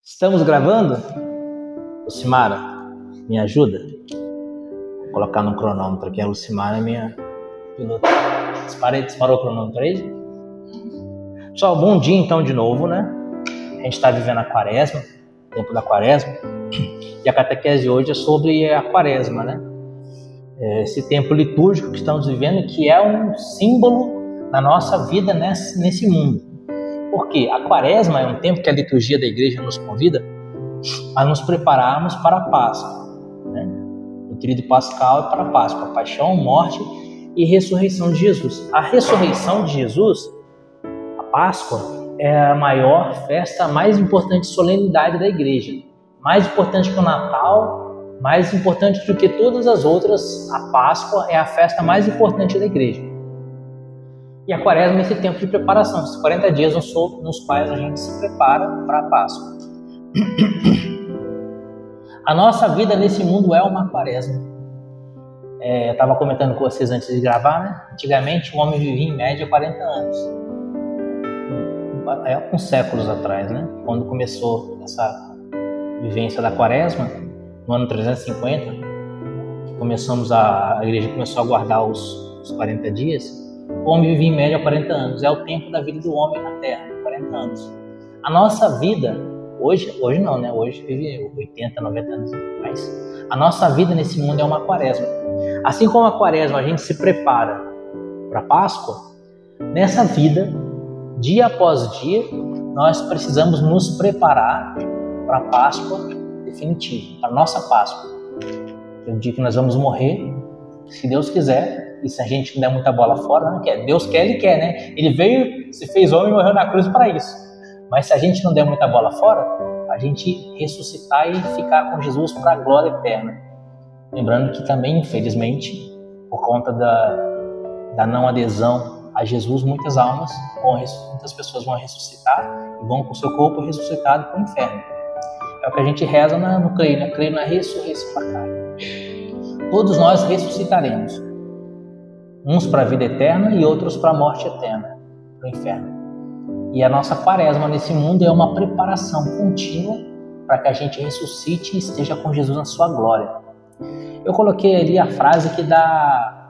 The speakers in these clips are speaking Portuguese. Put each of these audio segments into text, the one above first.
Estamos gravando? Lucimara, me ajuda? Vou colocar no cronômetro aqui. A Lucimara é minha piloto. Disparou o cronômetro aí? Pessoal, bom dia então de novo, né? A gente está vivendo a quaresma, o tempo da quaresma. E a catequese hoje é sobre a quaresma, né? Esse tempo litúrgico que estamos vivendo, que é um símbolo da nossa vida nesse mundo. Porque a quaresma é um tempo que a liturgia da igreja nos convida a nos prepararmos para a Páscoa, né? O tríduo pascal é para a Páscoa, a paixão, morte e ressurreição de Jesus. A ressurreição de Jesus, a Páscoa, é a maior festa, a mais importante solenidade da igreja. Mais importante que o Natal, mais importante do que todas as outras, a Páscoa é a festa mais importante da igreja. E a quaresma é esse tempo de preparação, esses 40 dias nos quais a gente se prepara para a Páscoa. A nossa vida nesse mundo é uma quaresma. Eu estava comentando com vocês antes de gravar, né? Antigamente o homem vivia em média 40 anos. Alguns séculos atrás, né? Quando começou essa vivência da quaresma, no ano 350, a igreja começou a guardar os 40 dias. O homem vive em média 40 anos, é o tempo da vida do homem na Terra, 40 anos. A nossa vida, hoje não, né? Hoje vive 80, 90 anos, mas a nossa vida nesse mundo é uma quaresma. Assim como a quaresma a gente se prepara para a Páscoa, nessa vida, dia após dia, nós precisamos nos preparar para a Páscoa definitiva, para a nossa Páscoa. É o dia que nós vamos morrer, se Deus quiser. E se a gente não der muita bola fora, não quer. Deus quer, Ele quer, né? Ele veio, se fez homem e morreu na cruz para isso. Mas se a gente não der muita bola fora, a gente ressuscitar e ficar com Jesus para a glória eterna. Lembrando que também, infelizmente, por conta da não adesão a Jesus, muitas pessoas vão ressuscitar e vão com o seu corpo ressuscitado para o inferno. É o que a gente reza no creio, né? Creio na ressurreição da carne. Todos nós ressuscitaremos. Uns para a vida eterna e outros para a morte eterna, para o inferno. E a nossa quaresma nesse mundo é uma preparação contínua para que a gente ressuscite e esteja com Jesus na sua glória. Eu coloquei ali a frase que dá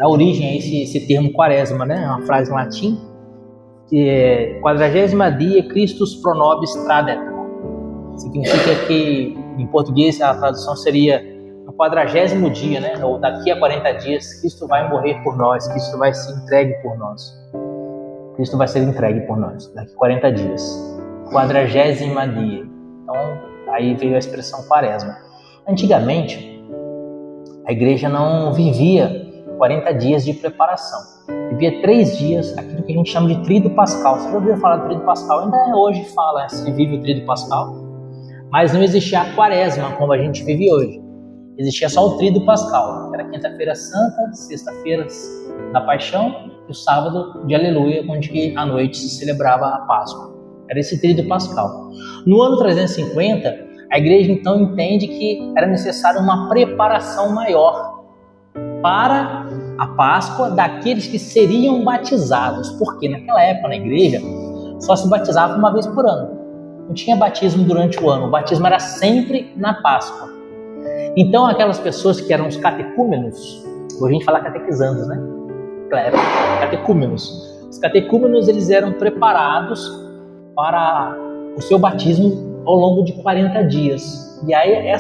origem a esse termo quaresma, né? Uma frase em latim, que é 40ª dia Christus pro nobis tradet. Significa que, em português, a tradução seria no 40º dia, né? Ou daqui a 40 dias, Cristo vai morrer por nós, Cristo vai ser entregue por nós. Cristo vai ser entregue por nós, daqui a 40 dias. 40º dia. Então, aí veio a expressão quaresma. Antigamente, a igreja não vivia 40 dias de preparação. Vivia 3 dias, aquilo que a gente chama de tríduo pascal. Você já ouviu falar do tríduo pascal? Ainda hoje fala, se vive o tríduo pascal. Mas não existia a quaresma como a gente vive hoje. Existia só o tríduo pascal, que era quinta-feira santa, sexta-feira da paixão e o sábado de aleluia, onde à noite se celebrava a Páscoa. Era esse tríduo pascal. No ano 350, a igreja então entende que era necessário uma preparação maior para a Páscoa daqueles que seriam batizados, porque naquela época na igreja só se batizava uma vez por ano. Não tinha batismo durante o ano, o batismo era sempre na Páscoa. Então, aquelas pessoas que eram os catecúmenos, hoje a gente fala catequizandos, né? Claro, catecúmenos. Os catecúmenos, eles eram preparados para o seu batismo ao longo de 40 dias. E aí,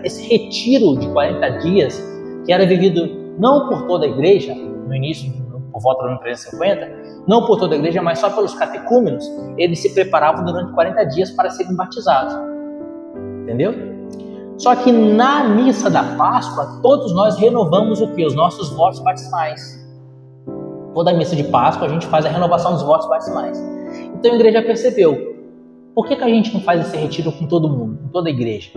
esse retiro de 40 dias, que era vivido não por toda a igreja, no início, por volta do ano 350, não por toda a igreja, mas só pelos catecúmenos, eles se preparavam durante 40 dias para serem batizados. Entendeu? Só que na missa da Páscoa, todos nós renovamos o quê? Os nossos votos batismais. Toda missa de Páscoa a gente faz a renovação dos votos batismais. Então a igreja percebeu, por que a gente não faz esse retiro com todo mundo, com toda a igreja?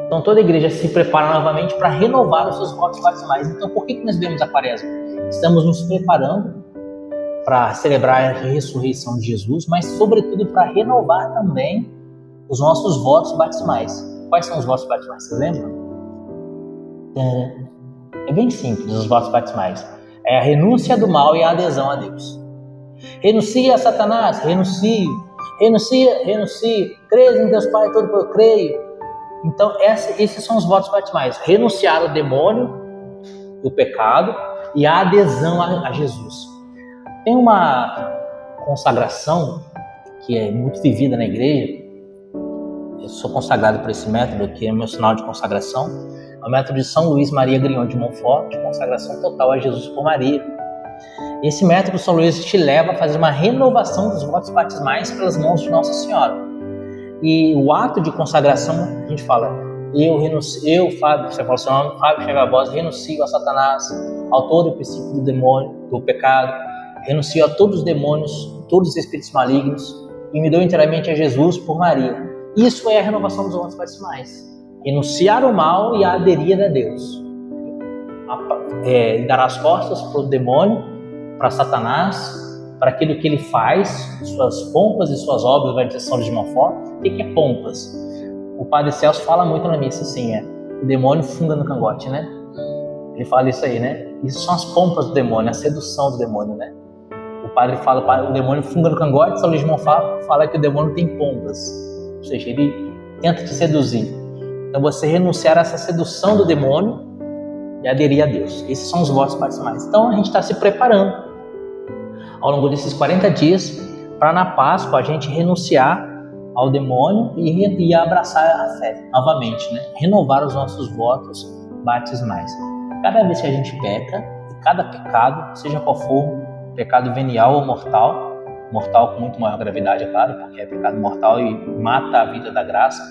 Então toda a igreja se prepara novamente para renovar os seus votos batismais. Então por que nós vemos a quaresma? Estamos nos preparando para celebrar a ressurreição de Jesus, mas sobretudo para renovar também os nossos votos batismais. Quais são os votos batismais? Vocês lembram? É bem simples os votos batismais. É a renúncia do mal e a adesão a Deus. Renuncie a Satanás, renuncie. renuncie, creia em Deus Pai todo, eu creio. Então esses são os votos batismais: renunciar ao demônio, o pecado e a adesão a Jesus. Tem uma consagração que é muito vivida na igreja. Eu sou consagrado por esse método, que é o meu sinal de consagração. É o método de São Luís Maria Grignon de Montfort, de consagração total a Jesus por Maria. Esse método, São Luís, te leva a fazer uma renovação dos votos batismais pelas mãos de Nossa Senhora. E o ato de consagração, a gente fala: Fábio, você fala seu nome, Fábio Chegabós, renuncio a Satanás, autor e princípio do demônio, do pecado, renuncio a todos os demônios, todos os espíritos malignos, e me dou inteiramente a Jesus por Maria. Isso é a renovação dos votos batismais: renunciar o mal e aderir a Deus. Dar as costas para o demônio, para Satanás, para aquilo que ele faz, suas pompas e suas obras, vai dizer São Luís de Montfort. O que é pompas? O Padre Celso fala muito na missa assim: o demônio funda no cangote, né? Ele fala isso aí, né? Isso são as pompas do demônio, a sedução do demônio, né? O padre fala: o demônio funga no cangote. São Luís de Montfort fala que o demônio tem pompas, ou seja, ele tenta te seduzir. Então você renunciar a essa sedução do demônio e aderir a Deus. Esses são os votos batismais. Então a gente está se preparando ao longo desses 40 dias para na Páscoa a gente renunciar ao demônio e abraçar a fé novamente, né? Renovar os nossos votos batismais. Cada vez que a gente peca, e cada pecado, seja qual for, pecado venial ou mortal com muito maior gravidade, é claro, porque é pecado mortal e mata a vida da graça,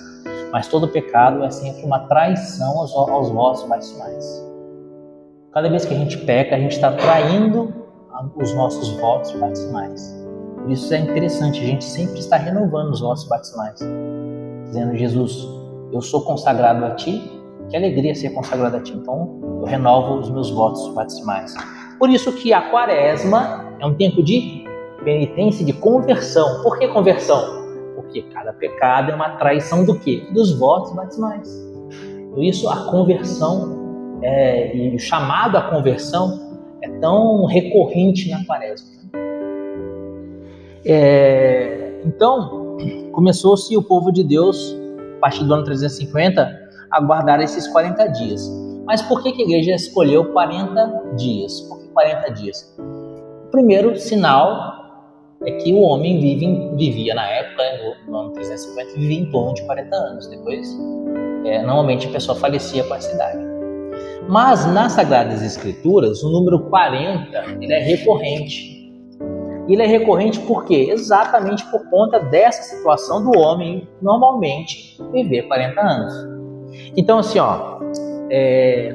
mas todo pecado é sempre uma traição aos votos batismais. Cada vez que a gente peca, a gente está traindo os nossos votos batismais. Por isso é interessante, a gente sempre está renovando os votos batismais, dizendo: Jesus, eu sou consagrado a Ti, que alegria ser consagrado a Ti, então eu renovo os meus votos batismais. Por isso que a Quaresma é um tempo de penitência, de conversão. Por que conversão? Porque cada pecado é uma traição do quê? Dos votos batismais. Por isso a conversão e o chamado à conversão é tão recorrente na Quaresma. Então, começou-se o povo de Deus, a partir do ano 350, a guardar esses 40 dias. Mas por que a igreja escolheu 40 dias? Por que 40 dias? O primeiro sinal é que o homem vivia na época, no ano 350, vivia em torno de 40 anos. Depois, normalmente a pessoa falecia com essa idade. Mas nas Sagradas Escrituras, o número 40 ele é recorrente. Ele é recorrente por quê? Exatamente por conta dessa situação do homem normalmente viver 40 anos. Então assim,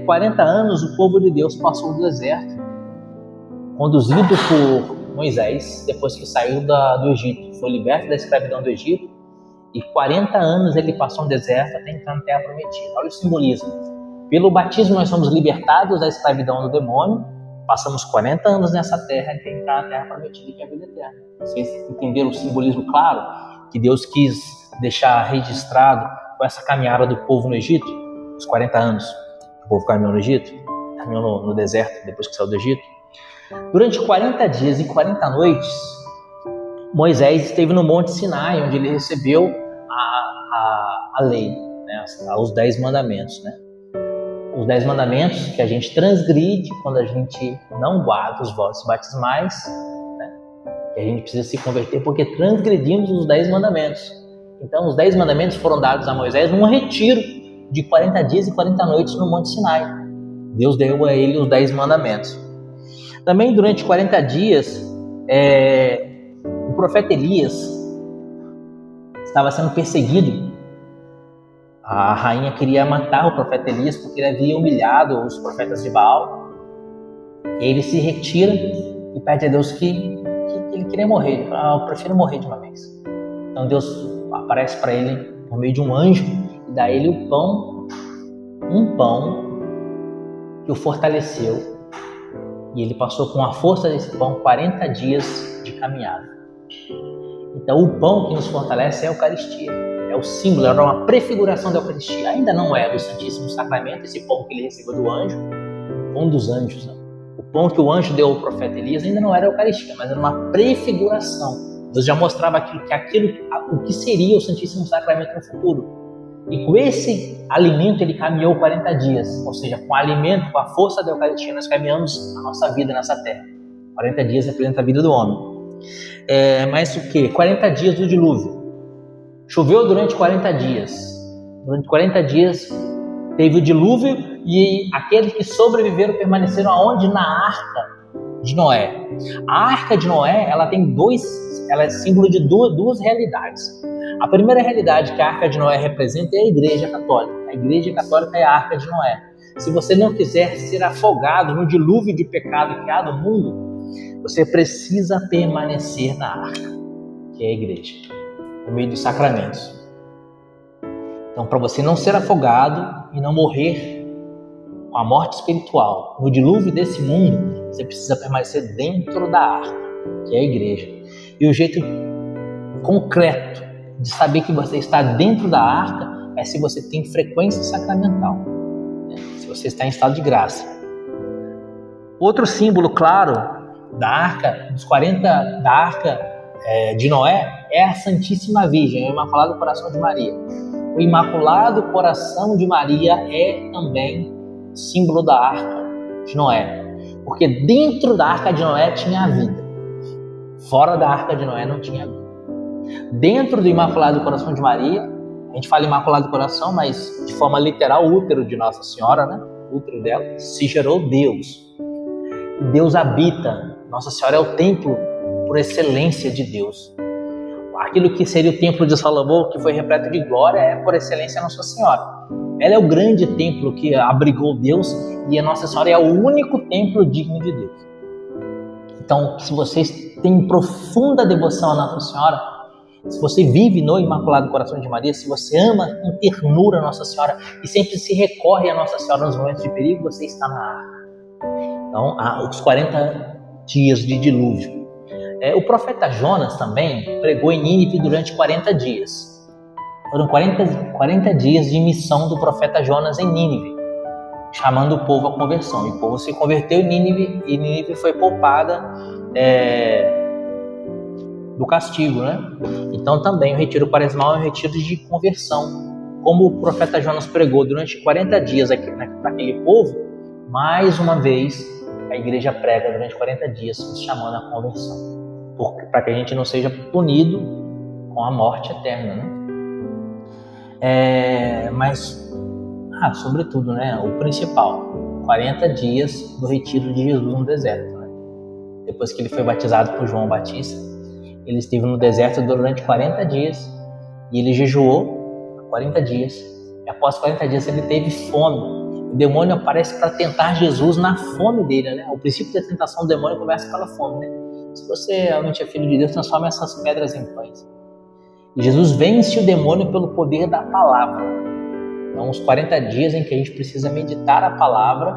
40 anos o povo de Deus passou no deserto, conduzido por Moisés, depois que saiu do Egito, foi liberto da escravidão do Egito, e 40 anos ele passou no deserto até entrar na Terra Prometida. Olha o simbolismo. Pelo batismo nós somos libertados da escravidão do demônio, passamos 40 anos nessa terra até entrar na Terra Prometida, que é a vida eterna. Vocês entenderam o simbolismo claro que Deus quis deixar registrado com essa caminhada do povo no Egito? Os 40 anos que o povo caminhou no Egito, caminhou no deserto depois que saiu do Egito. Durante 40 dias e 40 noites, Moisés esteve no Monte Sinai, onde ele recebeu a lei, né, os 10 mandamentos, né? Os 10 mandamentos que a gente transgride quando a gente não guarda os votos batismais, né? Que a gente precisa se converter porque transgredimos os 10 mandamentos. Então, os 10 mandamentos foram dados a Moisés num retiro de 40 dias e 40 noites no Monte Sinai. Deus deu a ele os 10 mandamentos. Também durante 40 dias, o profeta Elias estava sendo perseguido. A rainha queria matar o profeta Elias porque ele havia humilhado os profetas de Baal. E ele se retira e pede a Deus que ele queria morrer. Ele fala: eu prefiro morrer de uma vez. Então Deus aparece para ele por meio de um anjo e dá a ele um pão que o fortaleceu. E ele passou com a força desse pão 40 dias de caminhada. Então o pão que nos fortalece é a Eucaristia. É o símbolo, era uma prefiguração da Eucaristia. Ainda não é do Santíssimo Sacramento, esse pão que ele recebeu do anjo, o pão dos anjos. Né? O pão que o anjo deu ao profeta Elias ainda não era a Eucaristia, mas era uma prefiguração Deus já mostrava o que seria o Santíssimo Sacramento no futuro. E com esse alimento ele caminhou 40 dias, ou seja, com o alimento, com a força da Eucaristia, nós caminhamos a nossa vida nessa terra. 40 dias representa a vida do homem. Mas o que? 40 dias do dilúvio. Choveu durante 40 dias. Durante 40 dias teve o dilúvio e aqueles que sobreviveram permaneceram aonde? Na Arca de Noé. A Arca de Noé, ela é símbolo de duas realidades. A primeira realidade que a Arca de Noé representa é a Igreja Católica. A Igreja Católica é a Arca de Noé. Se você não quiser ser afogado no dilúvio de pecado que há no mundo, você precisa permanecer na Arca, que é a Igreja, no meio dos sacramentos. Então, para você não ser afogado e não morrer com a morte espiritual no dilúvio desse mundo, você precisa permanecer dentro da Arca, que é a Igreja. E o jeito concreto de saber que você está dentro da Arca é se você tem frequência sacramental, né? Se você está em estado de graça. Outro símbolo claro da Arca, de Noé, é a Santíssima Virgem, o Imaculado Coração de Maria. O Imaculado Coração de Maria é também símbolo da Arca de Noé, porque dentro da Arca de Noé tinha a vida, fora da Arca de Noé não tinha vida. Dentro do Imaculado Coração de Maria, a gente fala Imaculado Coração, mas de forma literal, o útero de Nossa Senhora, né? O útero dela, se gerou Deus. Deus habita. Nossa Senhora é o templo por excelência de Deus. Aquilo que seria o templo de Salomão, que foi repleto de glória, é por excelência Nossa Senhora. Ela é o grande templo que abrigou Deus e a Nossa Senhora é o único templo digno de Deus. Então, se vocês têm profunda devoção a Nossa Senhora, se você vive no Imaculado Coração de Maria, se você ama com ternura a Nossa Senhora e sempre se recorre a Nossa Senhora nos momentos de perigo, você está na Arca. Então, os 40 dias de dilúvio. O profeta Jonas também pregou em Nínive durante 40 dias. Foram 40 dias de missão do profeta Jonas em Nínive, chamando o povo à conversão. E o povo se converteu em Nínive e Nínive foi poupada do castigo, né? Então também o retiro quaresmal é um retiro de conversão. Como o profeta Jonas pregou durante 40 dias para aquele povo, mais uma vez a igreja prega durante 40 dias, chamando a conversão, para que a gente não seja punido com a morte eterna, né? Sobretudo, né, o principal, 40 dias do retiro de Jesus no deserto, né? Depois que ele foi batizado por João Batista, ele esteve no deserto durante 40 dias e ele jejuou 40 dias. E após 40 dias ele teve fome. O demônio aparece para tentar Jesus na fome dele, né? O princípio da tentação do demônio começa pela fome, né? Se você realmente é filho de Deus, transforma essas pedras em pães. E Jesus vence o demônio pelo poder da palavra. Então, os 40 dias em que a gente precisa meditar a palavra,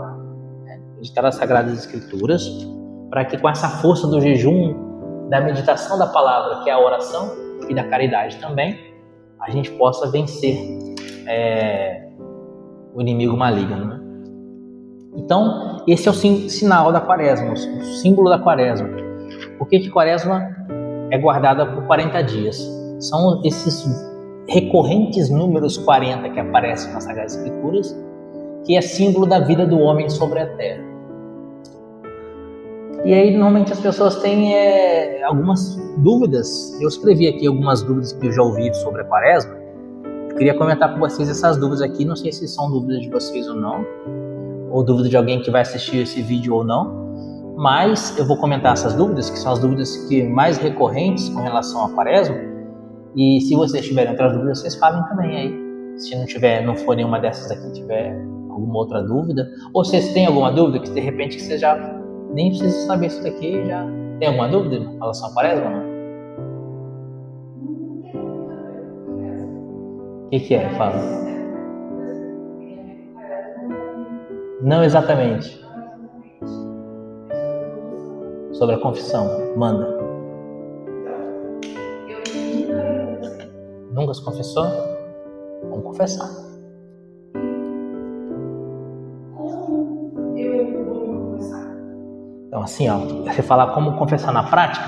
né? Meditar as Sagradas Escrituras, para que com essa força do jejum, da meditação da palavra, que é a oração, e da caridade também, a gente possa vencer o inimigo maligno, né? Então, esse é o sinal da Quaresma, o símbolo da Quaresma. Por que Quaresma é guardada por 40 dias? São esses recorrentes números 40 que aparecem nas Sagradas Escrituras, que é símbolo da vida do homem sobre a terra. E aí, normalmente, as pessoas têm algumas dúvidas. Eu escrevi aqui algumas dúvidas que eu já ouvi sobre a Quaresma. Eu queria comentar com vocês essas dúvidas aqui. Não sei se são dúvidas de vocês ou não, ou dúvida de alguém que vai assistir esse vídeo ou não. Mas eu vou comentar essas dúvidas, que são as dúvidas mais recorrentes com relação à Quaresma. E se vocês tiverem outras dúvidas, vocês falem também aí. Se não for nenhuma dessas aqui, tiver alguma outra dúvida, ou vocês têm alguma dúvida que de repente você já nem precisa saber isso daqui, já tem alguma dúvida em relação à Quaresma, não? O que é? Fala. Não exatamente. Sobre a confissão. Manda. Nunca se confessou? Vamos confessar. Então assim, ó, você falar como confessar na prática,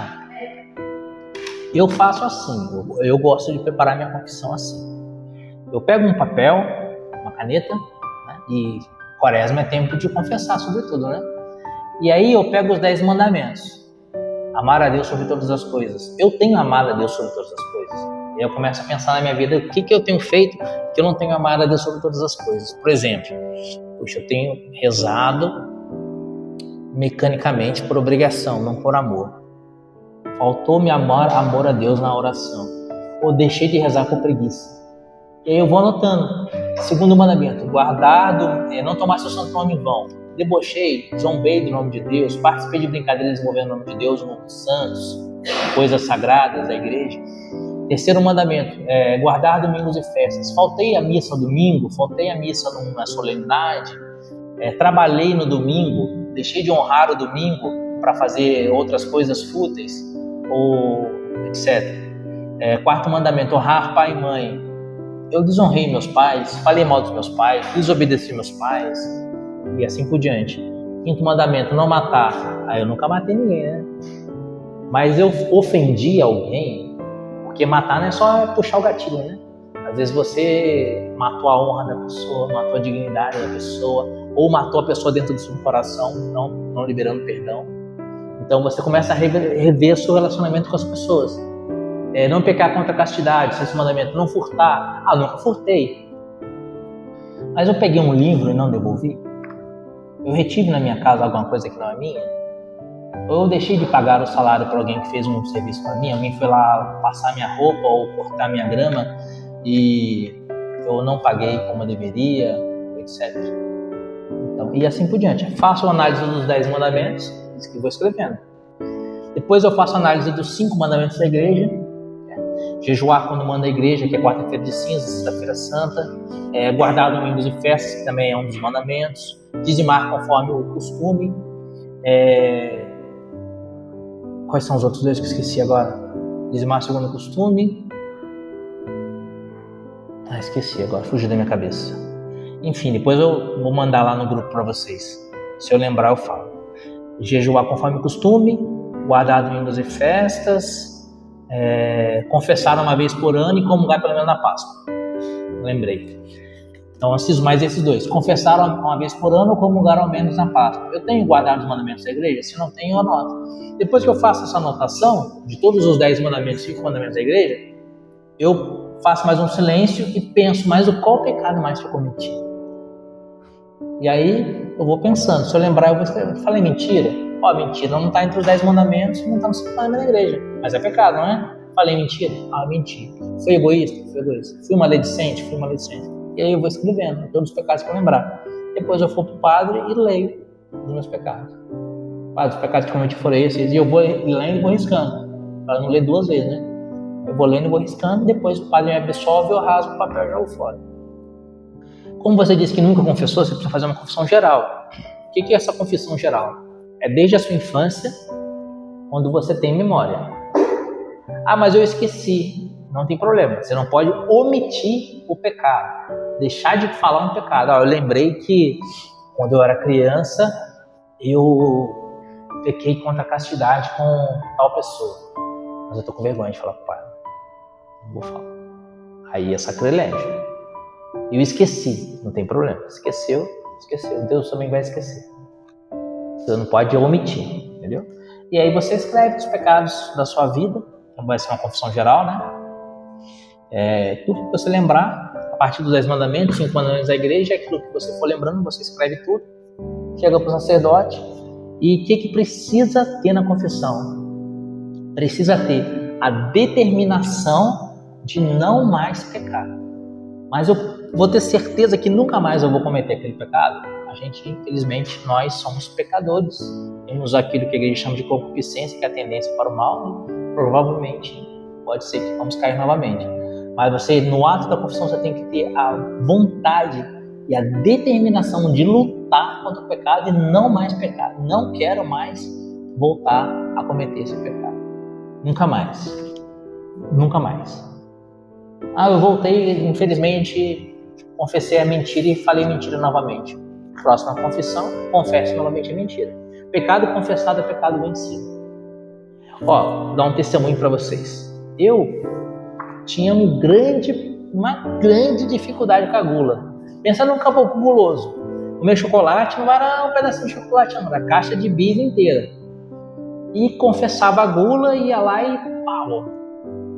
Eu faço assim, eu gosto de preparar minha confissão assim. Eu pego um papel, uma caneta, né? E Quaresma é tempo de confessar, sobretudo, né? E aí eu pego os 10 mandamentos. Amar a Deus sobre todas as coisas. Eu tenho amado a Deus sobre todas as coisas. E eu começo a pensar na minha vida, o que eu tenho feito que eu não tenho amado a Deus sobre todas as coisas. Por exemplo, puxa, eu tenho rezado mecanicamente por obrigação, não por amor. Faltou-me amor a Deus na oração. Ou deixei de rezar por preguiça. E aí eu vou anotando. Segundo mandamento, não tomar seu santo nome em vão. Debochei, zombei do nome de Deus, participei de brincadeiras envolvendo o nome de Deus, o nome dos santos, coisas sagradas da igreja. Terceiro mandamento, guardar domingos e festas. Faltei a missa no domingo, faltei a missa numa solenidade, trabalhei no domingo, deixei de honrar o domingo para fazer outras coisas fúteis, ou etc. Quarto mandamento, honrar pai e mãe. Eu desonrei meus pais, falei mal dos meus pais, desobedeci meus pais, e assim por diante. Quinto mandamento, não matar. Eu nunca matei ninguém, né? Mas eu ofendi alguém, porque matar não é só puxar o gatilho, né? Às vezes você matou a honra da pessoa, matou a dignidade da pessoa, ou matou a pessoa dentro do seu coração, não liberando perdão. Então você começa a rever o seu relacionamento com as pessoas. Não pecar contra a castidade, sexto mandamento, não furtar. Nunca furtei. Mas eu peguei um livro e não devolvi. Eu retive na minha casa alguma coisa que não é minha. Ou eu deixei de pagar o salário para alguém que fez um serviço para mim. Alguém foi lá passar minha roupa ou cortar minha grama e eu não paguei como eu deveria, etc. Então, e assim por diante. Faço a análise dos 10 mandamentos, isso que eu vou escrevendo. Depois eu faço a análise dos 5 mandamentos da igreja. Jejuar quando manda a igreja, que é quarta-feira de cinzas, sexta-feira santa. Guardar domingos e festas, que também é um dos mandamentos. Dizimar conforme o costume. Quais são os outros dois que eu esqueci agora? Dizimar segundo o costume. Esqueci agora, fugiu da minha cabeça. Enfim, depois eu vou mandar lá no grupo para vocês. Se eu lembrar, eu falo. Jejuar conforme o costume. Guardar domingos e festas. Confessar uma vez por ano e comungar pelo menos na Páscoa. Lembrei. Então eu preciso mais desses dois. Confessar uma vez por ano ou comungar ao menos na Páscoa. Eu tenho guardado os mandamentos da igreja? Se não tenho, eu anoto. Depois que eu faço essa anotação de todos os 10 mandamentos e 5 mandamentos da igreja, eu faço mais um silêncio e penso mais qual pecado mais que eu cometi. E aí eu vou pensando. Se eu lembrar, eu vou escrever. Falei mentira? Mentira não está entre os 10 mandamentos, não está no 5 mandamentos da igreja. Mas é pecado, não é? Falei mentira? Menti. Fui egoísta? Fui egoísta. Fui maledicente? Fui maledicente. E aí eu vou escrevendo todos os pecados para lembrar. Depois eu vou para o padre e leio os meus pecados. Padre, os pecados que eu cometi foram esses. E eu vou lendo e vou riscando. Para não ler 2 vezes, né? Eu vou lendo e vou riscando. Depois o padre me absolve, eu rasgo o papel e jogo fora. Como você disse que nunca confessou, você precisa fazer uma confissão geral. O que é essa confissão geral? É desde a sua infância, quando você tem memória. Mas eu esqueci. Não tem problema. Você não pode omitir o pecado. Deixar de falar um pecado. Eu lembrei que quando eu era criança, eu pequei contra a castidade com tal pessoa. Mas eu tô com vergonha de falar pro pai. Não vou falar. Aí é sacrilégio. Eu esqueci. Não tem problema. Esqueceu. Deus também vai esquecer. Você não pode omitir, entendeu? E aí você escreve os pecados da sua vida. Então vai ser uma confissão geral, né? Tudo que você lembrar, a partir dos 10 mandamentos, 5 mandamentos da igreja, aquilo que você for lembrando, você escreve tudo. Chega para o sacerdote. E o que precisa ter na confissão? Precisa ter a determinação de não mais pecar. Mas eu vou ter certeza que nunca mais eu vou cometer aquele pecado. A gente, infelizmente, nós somos pecadores. Temos aquilo que a igreja chama de concupiscência, que é a tendência para o mal. Provavelmente pode ser que vamos cair novamente. Mas você, no ato da confissão, você tem que ter a vontade e a determinação de lutar contra o pecado e não mais pecar. Não quero mais voltar a cometer esse pecado. Nunca mais. Nunca mais. Eu voltei, infelizmente, confessei a mentira e falei mentira novamente. Próxima confissão, confesso novamente a mentira. Pecado confessado é pecado vencido. Vou dar um testemunho para vocês. eu tinha uma grande dificuldade com a gula. Pensando num caboclo guloso. O meu chocolate não era um pedacinho de chocolate, não, era a caixa de bis inteira. E confessava a gula, ia lá e pau,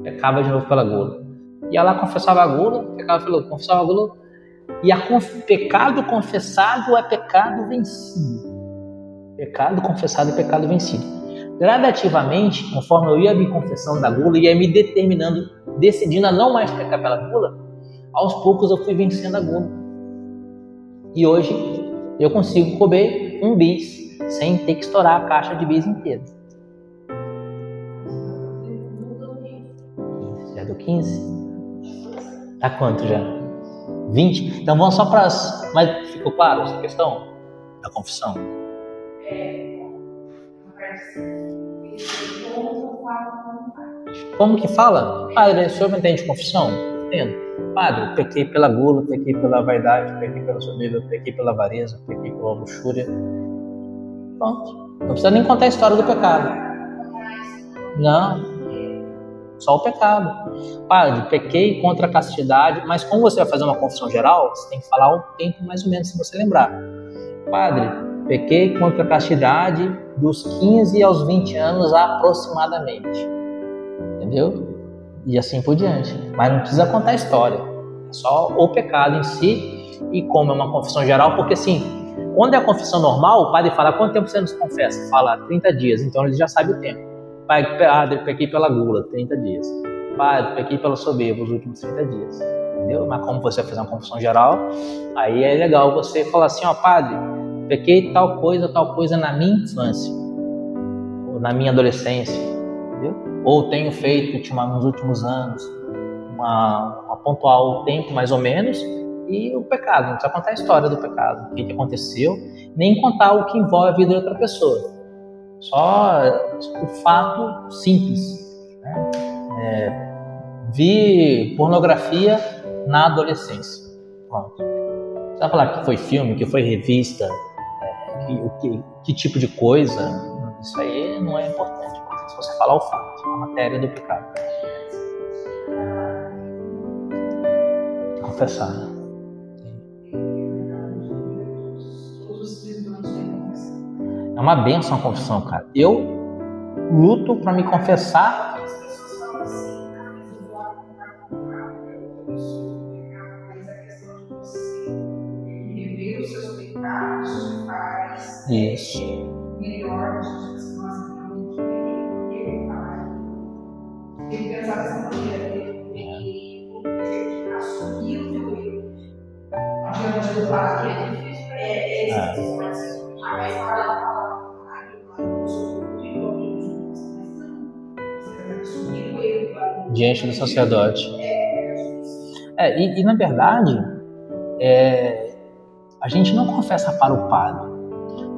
pecava de novo pela gula. Ia lá, confessava a gula, confessava a gula. E pecado confessado é pecado vencido. Pecado confessado é pecado vencido. Gradativamente, conforme eu ia me confessando da gula, ia me determinando, decidindo a não mais pecar pela gula, aos poucos eu fui vencendo a gula. E hoje eu consigo comer um bis sem ter que estourar a caixa de bis inteira. Já deu 15? Tá quanto já? 20? Então vamos só para as... Mas ficou claro essa questão da confissão? Como que fala? Padre, o senhor não entende confissão? Entendo. Padre, pequei pela gula, pequei pela vaidade, pequei pela soberba, pequei pela avareza, pequei pela luxúria. Pronto. Não precisa nem contar a história do pecado. Não. Só o pecado. Padre, pequei contra a castidade, mas como você vai fazer uma confissão geral, você tem que falar o tempo mais ou menos, se você lembrar. Padre, pequei contra a castidade dos 15 aos 20 anos aproximadamente. Entendeu? E assim por diante. Mas não precisa contar a história. É só o pecado em si. E como é uma confissão geral, porque assim, quando é a confissão normal, o padre fala: quanto tempo você nos confessa? Fala 30 dias, então ele já sabe o tempo. Padre, pequei pela gula, 30 dias. Padre, pequei pela soberba, os últimos 30 dias. Entendeu? Mas como você vai fazer uma confissão geral, aí é legal você falar assim: ó, padre, pequei tal coisa na minha infância, ou na minha adolescência, entendeu? Ou tenho feito nos últimos anos, pontuar o tempo mais ou menos, e o pecado. Não precisa contar a história do pecado, o que aconteceu, nem contar o que envolve a vida de outra pessoa. Só o fato simples, né? Vi pornografia na adolescência. Pronto. Você vai falar que foi filme, que foi revista, que tipo de coisa, isso aí não é importante. Se você falar o fato, a matéria do pecado. Confessar. É uma bênção a confissão, cara. Eu luto para me confessar. Isso. Diante do sacerdote. E na verdade, a gente não confessa para o padre.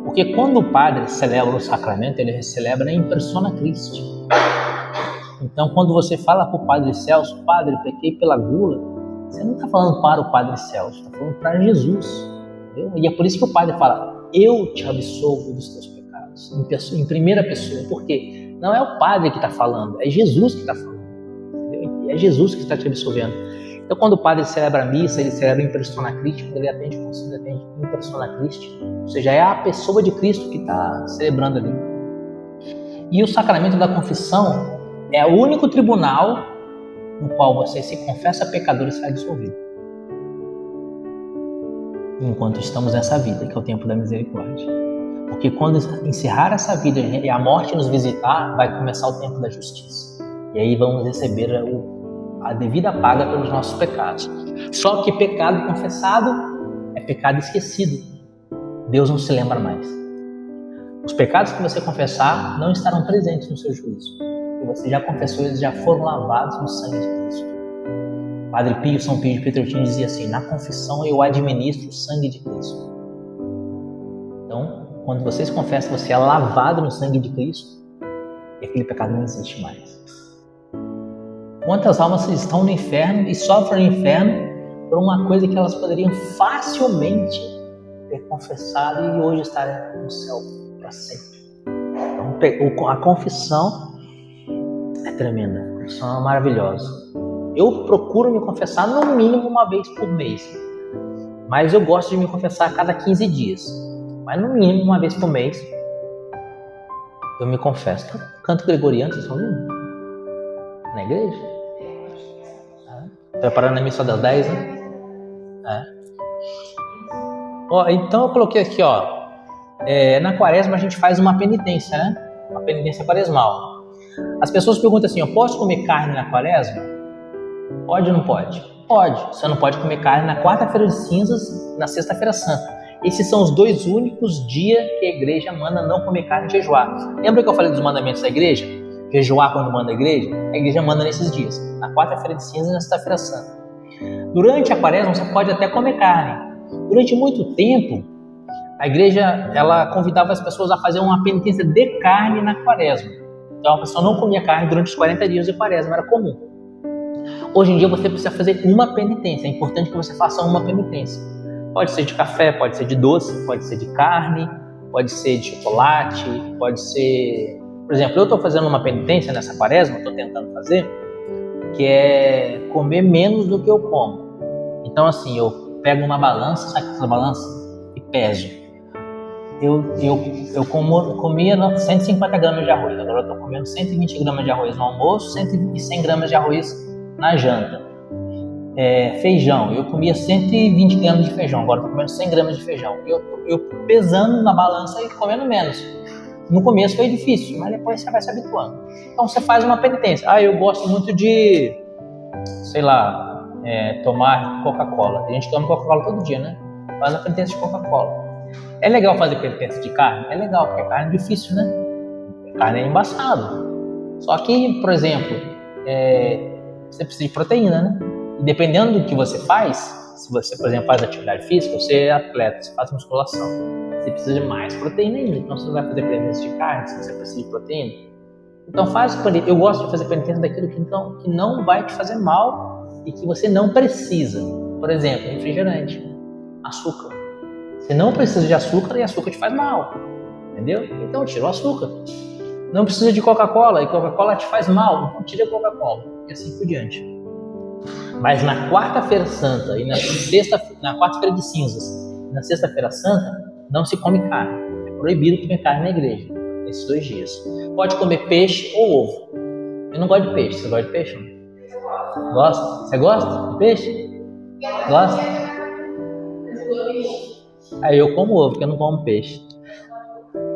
Porque quando o padre celebra o sacramento, ele celebra em persona Christi. Então, quando você fala para o Padre Celso: padre, pequei pela gula, você não está falando para o Padre Celso, está falando para Jesus. Entendeu? E é por isso que o padre fala: eu te absolvo dos teus pecados, em primeira pessoa. Porque não é o padre que está falando, é Jesus que está falando. Entendeu? E é Jesus que está te absolvendo. Então, quando o padre celebra a missa, ele celebra em persona Christi, quando ele atende o concílio, ele atende em persona Christi, ou seja, é a pessoa de Cristo que está celebrando ali. E o sacramento da confissão é o único tribunal no qual você se confessa pecador e sai absolvido. Enquanto estamos nessa vida, que é o tempo da misericórdia. Porque quando encerrar essa vida e a morte nos visitar, vai começar o tempo da justiça. E aí vamos receber a devida paga pelos nossos pecados. Só que pecado confessado é pecado esquecido. Deus não se lembra mais. Os pecados que você confessar não estarão presentes no seu juízo. E você já confessou, eles já foram lavados no sangue de Cristo. Padre Pio, São Pio de Pietrelcina dizia assim: na confissão eu administro o sangue de Cristo. Então, quando você se confessa, você é lavado no sangue de Cristo e aquele pecado não existe mais. Quantas almas estão no inferno e sofrem no inferno por uma coisa que elas poderiam facilmente ter confessado e hoje estar no céu para sempre. Então, a confissão é tremenda. são maravilhosos. Eu procuro me confessar no mínimo uma vez por mês, mas eu gosto de me confessar a cada 15 dias. Mas no mínimo uma vez por mês eu me confesso. Canto gregoriano, vocês estão ouvindo? Na igreja? Preparando a missa das 10, né? Ó, então eu coloquei aqui, ó. Na quaresma a gente faz uma penitência, né? Uma penitência quaresmal. As pessoas perguntam assim, eu posso comer carne na quaresma? Pode ou não pode? Pode. Você não pode comer carne na quarta-feira de cinzas, na sexta-feira santa. Esses são os 2 únicos dias que a igreja manda não comer carne e jejuar. Lembra que eu falei dos mandamentos da igreja? Jejuar quando manda a igreja manda nesses dias. Na quarta-feira de cinzas e na sexta-feira santa. Durante a quaresma você pode até comer carne. Durante muito tempo, a igreja ela convidava as pessoas a fazer uma penitência de carne na quaresma. Então a pessoa não comia carne durante os 40 dias de quaresma, era comum. Hoje em dia você precisa fazer uma penitência, é importante que você faça uma penitência. Pode ser de café, pode ser de doce, pode ser de carne, pode ser de chocolate, pode ser... Por exemplo, eu estou fazendo uma penitência nessa quaresma, estou tentando fazer, que é comer menos do que eu como. Então assim, eu pego uma balança, sabe essa balança? E peso. Eu comia 150 gramas de arroz, agora eu estou comendo 120 gramas de arroz no almoço e 100 gramas de arroz na janta. Feijão, eu comia 120 gramas de feijão, agora estou comendo 100 gramas de feijão. Eu pesando na balança e comendo menos. No começo foi difícil, mas depois você vai se habituando. Então você faz uma penitência. Eu gosto muito de, sei lá, tomar Coca-Cola. A gente toma Coca-Cola todo dia, né? Faz a penitência de Coca-Cola. É legal fazer penitência de carne? É legal, porque carne é difícil, né? Carne é embaçado. Só que, por exemplo, você precisa de proteína, né? E dependendo do que você faz, se você, por exemplo, faz atividade física, você é atleta, você faz musculação, você precisa de mais proteína ainda. Então você não vai fazer penitência de carne se você precisa de proteína. Então eu gosto de fazer penitência daquilo que não vai te fazer mal e que você não precisa. Por exemplo, refrigerante, açúcar. Você não precisa de açúcar e açúcar te faz mal, entendeu? Então tira o açúcar. Não precisa de Coca-Cola e Coca-Cola te faz mal, então tira a Coca-Cola e assim por diante. Mas na quarta-feira santa e na quarta-feira de cinzas e na sexta-feira santa não se come carne. É proibido comer carne na igreja nesses 2 dias. Pode comer peixe ou ovo. Eu não gosto de peixe. Você gosta de peixe? Gosta? Você gosta de peixe? Gosta? Aí eu como ovo, porque eu não como peixe.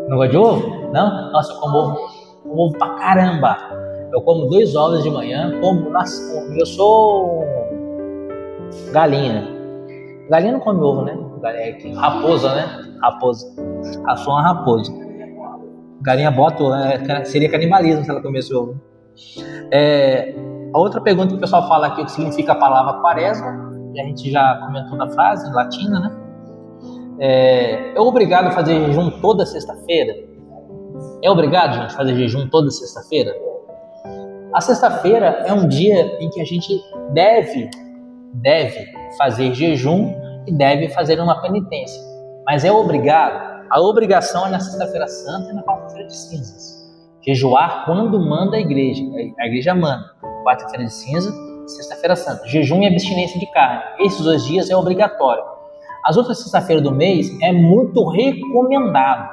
Não gosta de ovo? Não? Nossa, eu como ovo pra caramba. Eu como 2 ovos de manhã, eu sou galinha. Galinha não come ovo, né? Raposa, né? Raposa. Eu sou uma raposa. Galinha bota, seria canibalismo se ela comesse ovo. A outra pergunta que o pessoal fala aqui, o que significa a palavra quaresma, e a gente já comentou da frase latina, né? É obrigado a fazer jejum toda sexta-feira? É obrigado, gente, a fazer jejum toda sexta-feira? A sexta-feira é um dia em que a gente deve fazer jejum e deve fazer uma penitência. Mas é obrigado. A obrigação é na sexta-feira santa e na quarta-feira de cinzas. Jejuar quando manda a igreja. A igreja manda. Quarta-feira de cinza, sexta-feira santa. Jejum e abstinência de carne. Esses 2 dias é obrigatório. As outras sexta-feiras do mês é muito recomendado,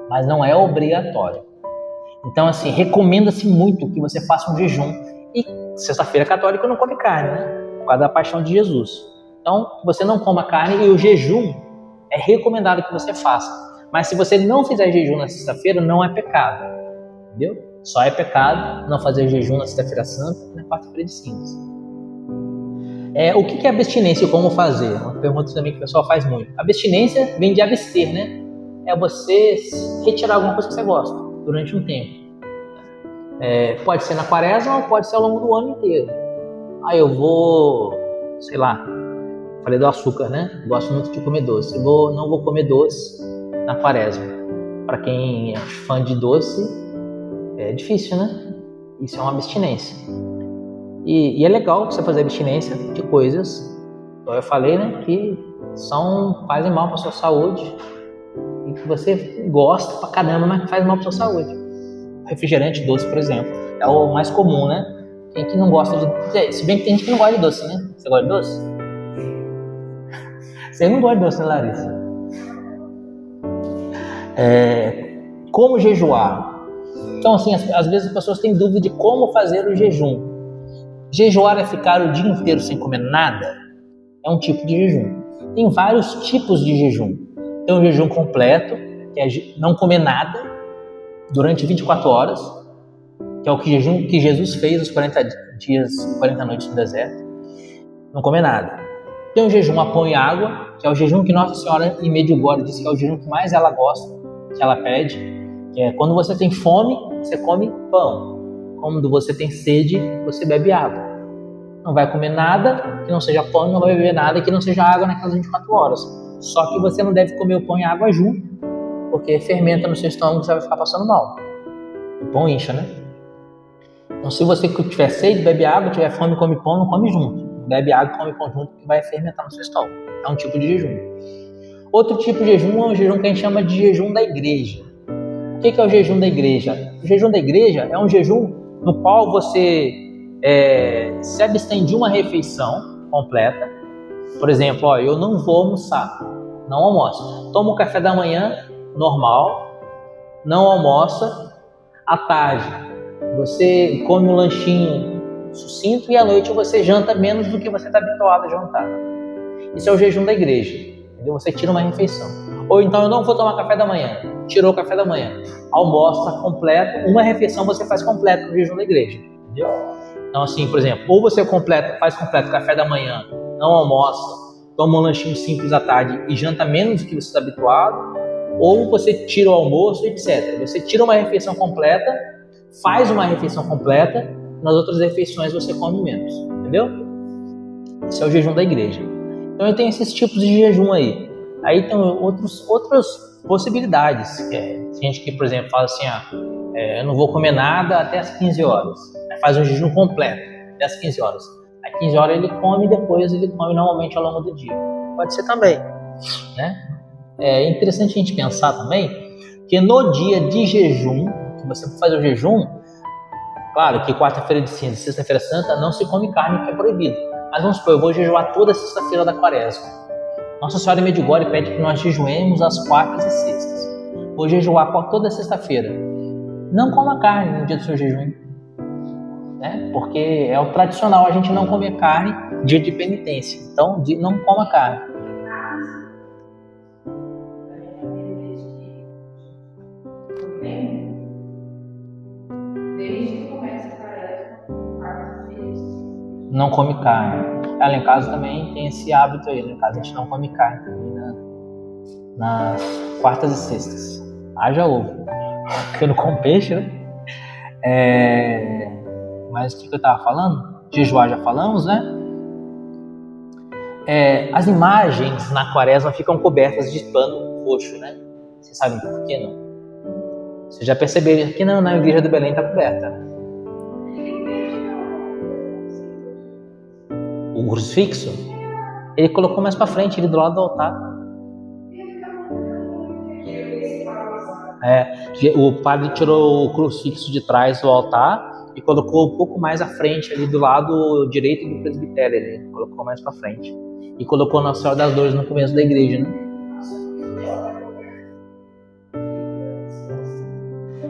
mas não é obrigatório. Então, assim, recomenda-se muito que você faça um jejum. E sexta-feira católica não come carne, né? Por causa da paixão de Jesus. Então, você não coma carne e o jejum é recomendado que você faça. Mas se você não fizer jejum na sexta-feira, não é pecado. Entendeu? Só é pecado não fazer jejum na sexta-feira santa e na quarta-feira de cinzas. O que é abstinência e como fazer? Uma pergunta também que o pessoal faz muito. Abstinência vem de abster, né? É você retirar alguma coisa que você gosta durante um tempo. Pode ser na quaresma ou pode ser ao longo do ano inteiro. Eu vou, sei lá, falei do açúcar, né? Gosto muito de comer doce. Não vou comer doce na quaresma. Para quem é fã de doce, é difícil, né? Isso é uma abstinência. E é legal você fazer abstinência de coisas, então eu falei, né, que fazem mal para sua saúde e que você gosta pra caramba, mas que faz mal para sua saúde. Refrigerante doce, por exemplo, é o mais comum, né? Quem que não gosta de... Se bem que tem gente que não gosta de doce, né? Você gosta de doce? Você não gosta de doce, né, Larissa? Como jejuar? Então, assim, às vezes as pessoas têm dúvida de como fazer o jejum. Jejuar é ficar o dia inteiro sem comer nada? É um tipo de jejum. Tem vários tipos de jejum. Tem o jejum completo, que é não comer nada durante 24 horas, que é o jejum que Jesus fez os 40 dias, 40 noites no deserto. Não comer nada. Tem o jejum a pão e água, que é o jejum que Nossa Senhora em Medjugorje disse que é o jejum que mais ela gosta, que ela pede, que é quando você tem fome, você come pão. Quando você tem sede, você bebe água. Não vai comer nada que não seja pão, não vai beber nada que não seja água naquelas 24 horas. Só que você não deve comer o pão e a água junto, porque fermenta no seu estômago e você vai ficar passando mal. O pão incha, né? Então, se você tiver sede, bebe água, tiver fome, come pão, não come junto. Bebe água e come pão junto, que vai fermentar no seu estômago. É um tipo de jejum. Outro tipo de jejum é um jejum que a gente chama de jejum da igreja. O que é o jejum da igreja? O jejum da igreja é um jejum no qual você se abstém de uma refeição completa. Por exemplo, eu não vou almoçar, não almoço. Toma o café da manhã normal, não almoça. À tarde, você come um lanchinho sucinto e à noite você janta menos do que você está habituado a jantar. Isso é o jejum da igreja, entendeu? Você tira uma refeição. Ou então, eu não vou tomar café da manhã, tirou o café da manhã, almoça completo, uma refeição você faz completo no jejum da igreja, entendeu? Então, assim, por exemplo, ou você faz completo o café da manhã, não almoça, toma um lanchinho simples à tarde e janta menos do que você está habituado, ou você tira o almoço, etc. Você tira uma refeição completa, faz uma refeição completa, nas outras refeições você come menos, entendeu? Esse é o jejum da igreja. Então eu tenho esses tipos de jejum aí. Aí tem outras possibilidades. Tem gente que, por exemplo, fala assim, eu não vou comer nada até as 15 horas. Faz um jejum completo, até as 15 horas. Às 15 horas ele come e depois ele come normalmente ao longo do dia. Pode ser também, né? É interessante a gente pensar também que no dia de jejum, que você for fazer o jejum, claro que quarta-feira de cinza e sexta-feira santa não se come carne, que é proibido. Mas vamos supor, eu vou jejuar toda sexta-feira da quaresma. Nossa Senhora em Medjugorje pede que nós jejuemos às quartas e sextas. Vou jejuar toda sexta-feira. Não coma carne no dia do seu jejum, né? Porque é o tradicional a gente não comer carne dia de penitência. Então, não coma carne. Não come carne. Lá em casa também tem esse hábito aí. Lá em casa a gente não come carne também nas quartas e sextas. Haja ovo. Porque eu não como peixe, né? Mas o que eu estava falando? Jejuar já falamos, né? As imagens na quaresma ficam cobertas de pano roxo, né? Vocês sabem por que não? Vocês já perceberam que na igreja do Belém está coberta, né? O crucifixo, ele colocou mais para frente, ele do lado do altar. O padre tirou o crucifixo de trás do altar e colocou um pouco mais à frente, ali do lado direito do presbitério. Ele colocou mais para frente. E colocou Nossa Senhora das Dores no começo da igreja, né?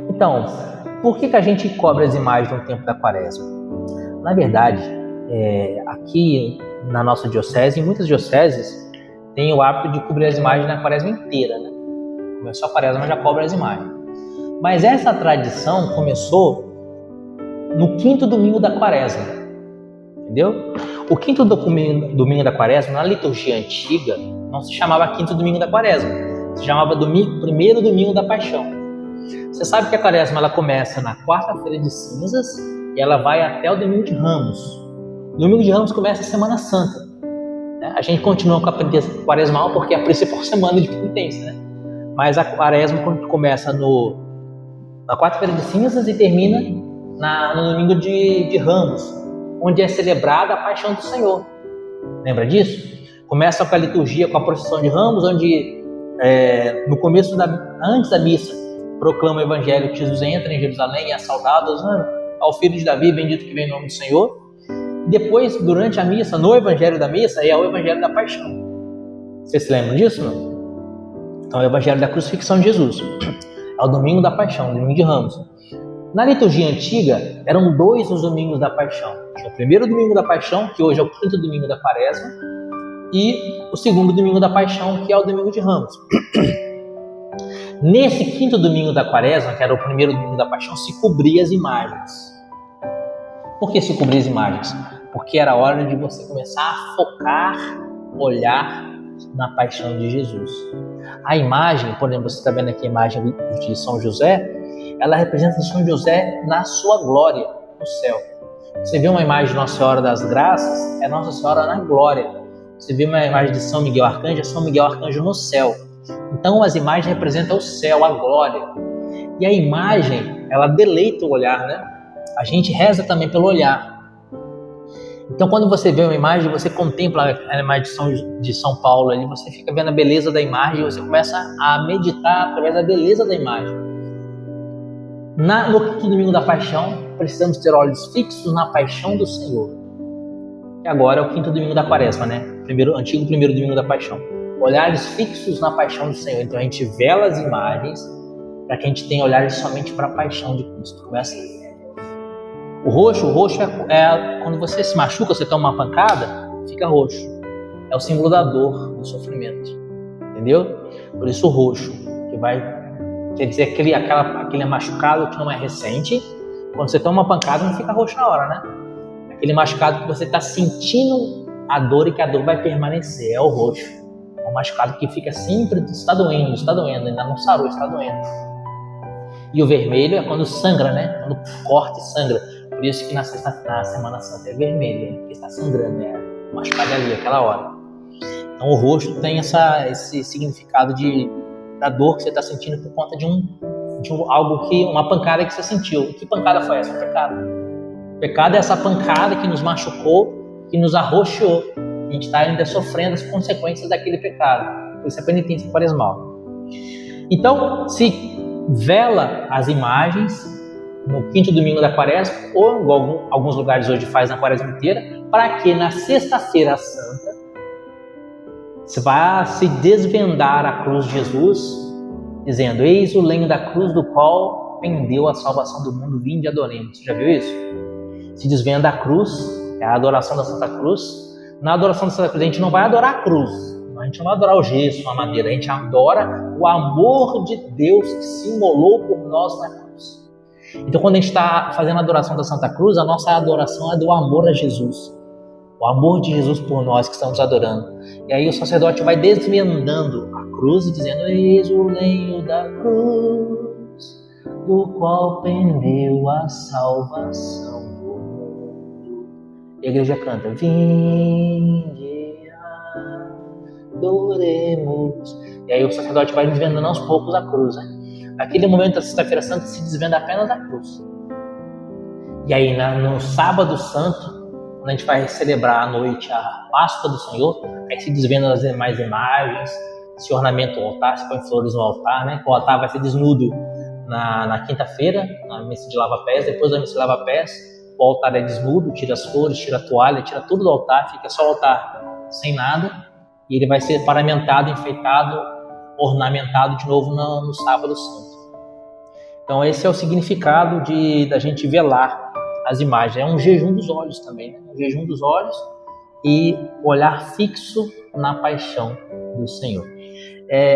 Então, por que a gente cobre as imagens no tempo da quaresma? Na verdade, aqui na nossa diocese, em muitas dioceses, tem o hábito de cobrir as imagens na quaresma inteira, né? Começou a quaresma, já cobre as imagens. Mas essa tradição começou no quinto domingo da quaresma, entendeu? O quinto domingo da quaresma, na liturgia antiga, não se chamava quinto domingo da quaresma, se chamava primeiro domingo da paixão. Você sabe que a quaresma ela começa na quarta-feira de cinzas e ela vai até o domingo de Ramos. O domingo de Ramos começa a Semana Santa. A gente continua com a quaresmal porque é a principal semana de penitência, né? Mas a quaresma começa na quarta-feira de cinzas e termina no domingo de Ramos, onde é celebrada a paixão do Senhor. Lembra disso? Começa com a liturgia, com a procissão de Ramos, onde no começo, antes da missa, proclama o evangelho que Jesus entra em Jerusalém e é saudado, né? ao Filho de Davi, bendito que vem em nome do Senhor. E depois, durante a missa, no Evangelho da Missa, é o Evangelho da Paixão. Vocês se lembram disso, não? Então é o Evangelho da Crucifixão de Jesus. É o Domingo da Paixão, o Domingo de Ramos. Na liturgia antiga, eram 2 os Domingos da Paixão. O primeiro Domingo da Paixão, que hoje é o 5º Domingo da Quaresma, e o segundo Domingo da Paixão, que é o Domingo de Ramos. Nesse 5º Domingo da Quaresma, que era o primeiro Domingo da Paixão, se cobria as imagens. Por que se cobria as imagens? Porque era hora de você começar a focar, olhar na paixão de Jesus. A imagem, por exemplo, você está vendo aqui a imagem de São José, ela representa São José na sua glória, no céu. Você vê uma imagem de Nossa Senhora das Graças, é Nossa Senhora na glória. Você vê uma imagem de São Miguel Arcanjo, é São Miguel Arcanjo no céu. Então as imagens representam o céu, a glória. E a imagem, ela deleita o olhar, né? A gente reza também pelo olhar. Então quando você vê uma imagem, você contempla a imagem de São Paulo ali, você fica vendo a beleza da imagem, você começa a meditar através da beleza da imagem. No 5º Domingo da Paixão, precisamos ter olhos fixos na paixão do Senhor. Que agora é o 5º Domingo da Quaresma, né? Antigo primeiro Domingo da Paixão. Olhares fixos na paixão do Senhor. Então a gente vela as imagens para que a gente tenha olhares somente para a paixão de Cristo. Começa aí. O roxo é quando você se machuca, você toma uma pancada, fica roxo. É o símbolo da dor, do sofrimento. Entendeu? Por isso o roxo, quer dizer aquele machucado que não é recente. Quando você toma uma pancada, não fica roxo na hora, né? Aquele machucado que você está sentindo a dor e que a dor vai permanecer, é o roxo. É um machucado que fica sempre, está doendo, ainda não sarou, está doendo. E o vermelho é quando sangra, né? Quando corta e sangra. Por isso que na Semana Santa é vermelho, porque está sangrando, né? O machucado ali, aquela hora. Então o roxo tem esse significado da dor que você está sentindo por conta de uma pancada que você sentiu. Que pancada foi essa? O pecado. O pecado é essa pancada que nos machucou, que nos arroxeou. A gente está ainda sofrendo as consequências daquele pecado. Por isso é penitência quaresmal. Então, se vela as imagens no 5º Domingo da Quaresma, ou em alguns lugares hoje faz na Quaresma inteira, para que na Sexta-feira Santa você vá se desvendar a cruz de Jesus, dizendo: eis o lenho da cruz do qual pendeu a salvação do mundo, vinde e adoremos. Você já viu isso? Se desvenda a cruz, é a adoração da Santa Cruz. Na adoração da Santa Cruz a gente não vai adorar a cruz, a gente não vai adorar o gesso, a madeira, a gente adora o amor de Deus que se imolou por nós na cruz. Então quando a gente está fazendo a adoração da Santa Cruz, a nossa adoração é do amor a Jesus. O amor de Jesus por nós que estamos adorando. E aí o sacerdote vai desvendando a cruz e dizendo: eis o lenho da cruz, do qual pendeu a salvação do mundo. E a igreja canta: vinde, adoremos. E aí o sacerdote vai desvendando aos poucos a cruz, né? Naquele momento da Sexta-feira Santa se desvenda apenas a cruz. E aí no Sábado Santo, quando a gente vai celebrar à noite a Páscoa do Senhor, aí se desvenda as demais imagens, se ornamenta o altar, se põe flores no altar, né? O altar vai ser desnudo na quinta-feira, na missa de lava-pés. Depois da missa de lava-pés, o altar é desnudo, tira as flores, tira a toalha, tira tudo do altar, fica só o altar sem nada, e ele vai ser paramentado, enfeitado, ornamentado de novo no Sábado Santo. Então esse é o significado da gente velar as imagens. É um jejum dos olhos também, né? Um jejum dos olhos e olhar fixo na paixão do Senhor.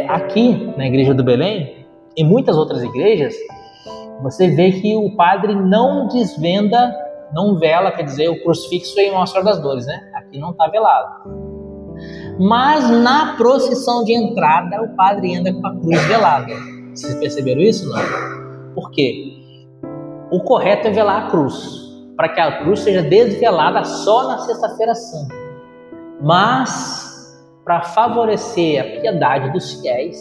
Aqui na Igreja do Belém, em muitas outras igrejas, você vê que o padre não desvenda, não vela, quer dizer, o crucifixo em Nossa Senhora das Dores, né? Aqui não está velado. Mas na procissão de entrada, o padre anda com a cruz velada. Vocês perceberam isso? Não? Por quê? O correto é velar a cruz, para que a cruz seja desvelada só na Sexta-feira Santa. Mas, para favorecer a piedade dos fiéis,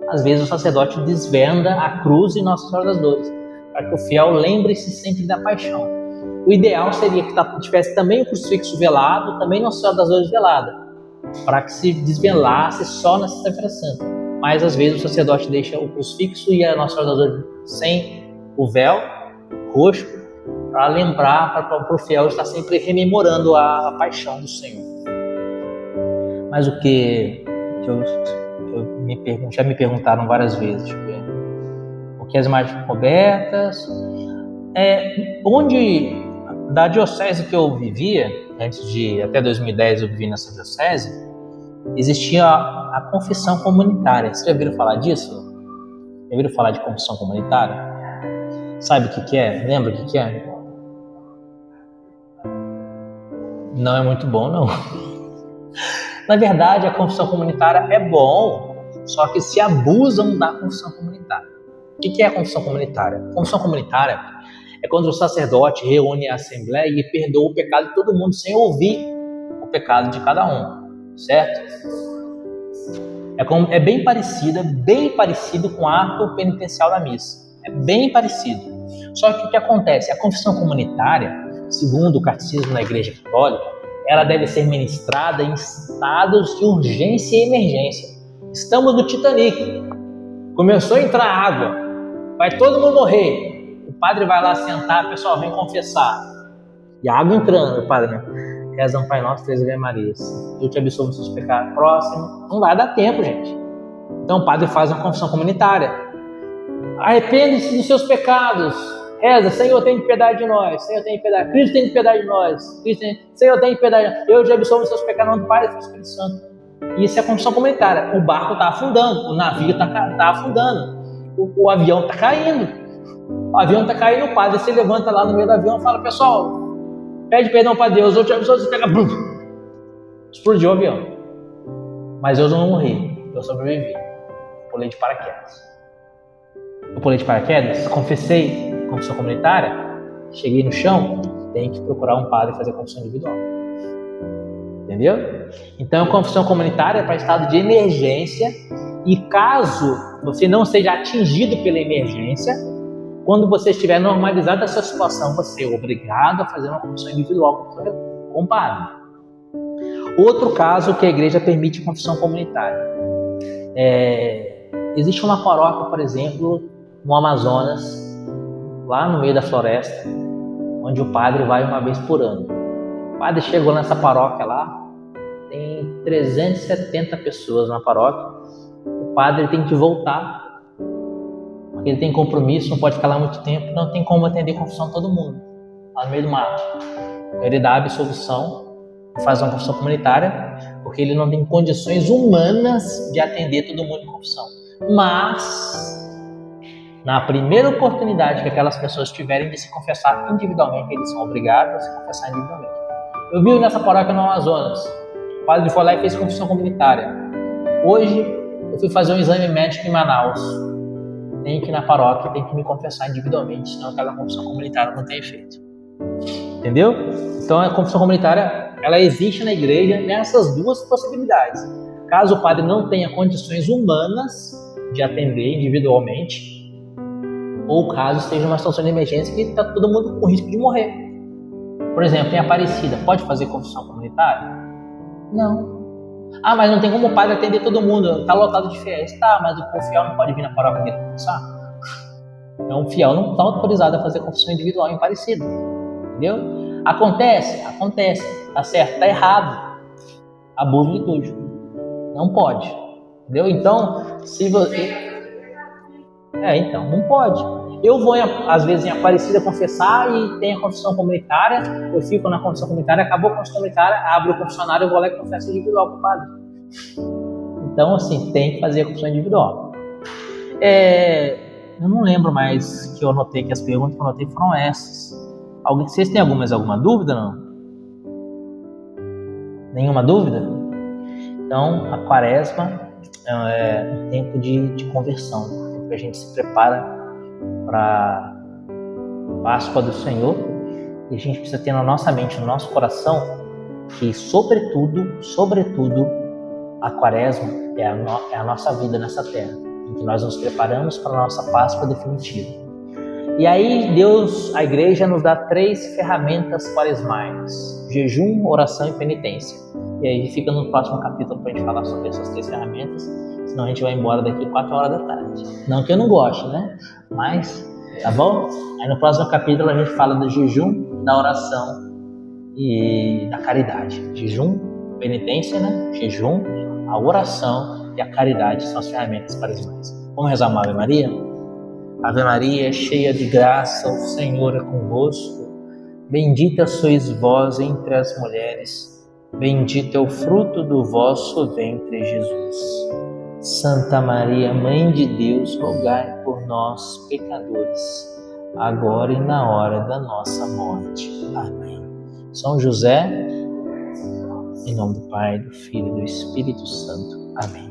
às vezes o sacerdote desvenda a cruz e Nossa Senhora das Dores, para que o fiel lembre-se sempre da paixão. O ideal seria que tivesse também o crucifixo velado, também Nossa Senhora das Dores velada, para que se desvelasse só na Sexta-feira Santa. Mas às vezes o sacerdote deixa o crucifixo e a Nossa Senhora das Dores sem o véu roxo, para lembrar, para o fiel estar sempre rememorando a paixão do Senhor. Mas o que já me perguntaram várias vezes, o que as imagens cobertas, onde da diocese que eu vivia, até 2010 eu vivi nessa diocese, existia a confissão comunitária. Vocês já ouviram falar disso? Já ouviram falar de confissão comunitária? Sabe o que é? Lembra o que é? Não é muito bom, não. Na verdade, a confissão comunitária é bom, só que se abusam da confissão comunitária. O que é a confissão comunitária? A confissão comunitária é quando o sacerdote reúne a assembleia e perdoa o pecado de todo mundo sem ouvir o pecado de cada um, certo? É bem parecido com o ato penitencial da missa. É bem parecido. Só que o que acontece? A confissão comunitária, segundo o catecismo da Igreja Católica, ela deve ser ministrada em estados de urgência e emergência. Estamos no Titanic. Começou a entrar água. Vai todo mundo morrer. O padre vai lá sentar, pessoal, vem confessar. E a água entrando, o padre, né? Reza um Pai Nosso, 3 Ave Marias. Eu te absolvo os seus pecados. Próximo. Não vai dar tempo, gente. Então o padre faz uma confissão comunitária. Arrepende-se dos seus pecados. Reza, Senhor, tem piedade de nós. Senhor, tem piedade. Cristo tem piedade de nós. Senhor, tem piedade de nós. Eu te absolvo os seus pecados, no nome do Pai e do Espírito Santo. E isso é a confissão comunitária. O barco está afundando. O navio está afundando. O avião está caindo. O avião está caindo. O padre se levanta lá no meio do avião e fala: pessoal, pede perdão para Deus. Eu te absolvo os seus pecados. Explodiu o avião. Mas eu não morri. Eu sobrevivi. Pulei de paraquedas. Eu pulei de paraquedas, confessei confissão comunitária, cheguei no chão, tem que procurar um padre e fazer a confissão individual. Entendeu? Então a confissão comunitária é para estado de emergência, e caso você não seja atingido pela emergência, quando você estiver normalizado a sua situação, você é obrigado a fazer uma confissão individual com o padre. Outro caso que a igreja permite confissão comunitária. Existe uma paróquia, por exemplo, no Amazonas, lá no meio da floresta, onde o padre vai uma vez por ano. O padre chegou nessa paróquia lá, tem 370 pessoas na paróquia. O padre tem que voltar, porque ele tem compromisso, não pode ficar lá muito tempo, não tem como atender a confissão de todo mundo, lá no meio do mato. Ele dá a absolvição, faz uma confissão comunitária, porque ele não tem condições humanas de atender todo mundo em confissão. Mas na primeira oportunidade que aquelas pessoas tiverem de se confessar individualmente, eles são obrigados a se confessar individualmente. Eu vi nessa paróquia no Amazonas, o padre foi lá e fez confissão comunitária. Hoje, eu fui fazer um exame médico em Manaus. Tem que ir na paróquia, tem que me confessar individualmente, senão aquela confissão comunitária não tem efeito. Entendeu? Então a confissão comunitária, ela existe na igreja nessas duas possibilidades. Caso o padre não tenha condições humanas de atender individualmente, ou caso esteja uma situação de emergência que está todo mundo com risco de morrer. Por exemplo, em Aparecida, pode fazer confissão comunitária? Não. Ah, mas não tem como o padre atender todo mundo, está lotado de fiéis. Tá, mas o fiel não pode vir na paróquia dele confessar? Então o fiel não está autorizado a fazer confissão individual em Aparecida. Entendeu? Acontece, tá certo, tá errado. Abuso litúrgico. Não pode. Entendeu? Então, se você... então, não pode. Eu vou, às vezes, em Aparecida confessar e tem a confissão comunitária, eu fico na confissão comunitária, acabou a confissão comunitária, abro o confessionário, eu vou lá e confesso individual com o padre. Então, assim, tem que fazer a confissão individual. Eu não lembro mais que eu anotei, que as perguntas que eu anotei foram essas. Vocês têm alguma dúvida, não? Nenhuma dúvida? Então, a quaresma é um tempo de conversão, um tempo que a gente se prepara para a Páscoa do Senhor, e a gente precisa ter na nossa mente, no nosso coração, que sobretudo, a quaresma é a nossa vida nessa terra, em que nós nos preparamos para a nossa Páscoa definitiva. E aí a igreja nos dá 3 ferramentas quaresmais: jejum, oração e penitência. E aí fica no próximo capítulo para a gente falar sobre essas 3 ferramentas, senão a gente vai embora daqui 4 horas da tarde. Não que eu não goste, né? Mas tá bom? Aí no próximo capítulo a gente fala do jejum, da oração e da caridade. Jejum, penitência, né? Jejum, a oração e a caridade são as ferramentas quaresmais. Vamos rezar uma Ave Maria? Ave Maria, cheia de graça, o Senhor é convosco. Bendita sois vós entre as mulheres, bendito é o fruto do vosso ventre, Jesus. Santa Maria, Mãe de Deus, rogai por nós, pecadores, agora e na hora da nossa morte. Amém. São José, em nome do Pai, do Filho e do Espírito Santo. Amém.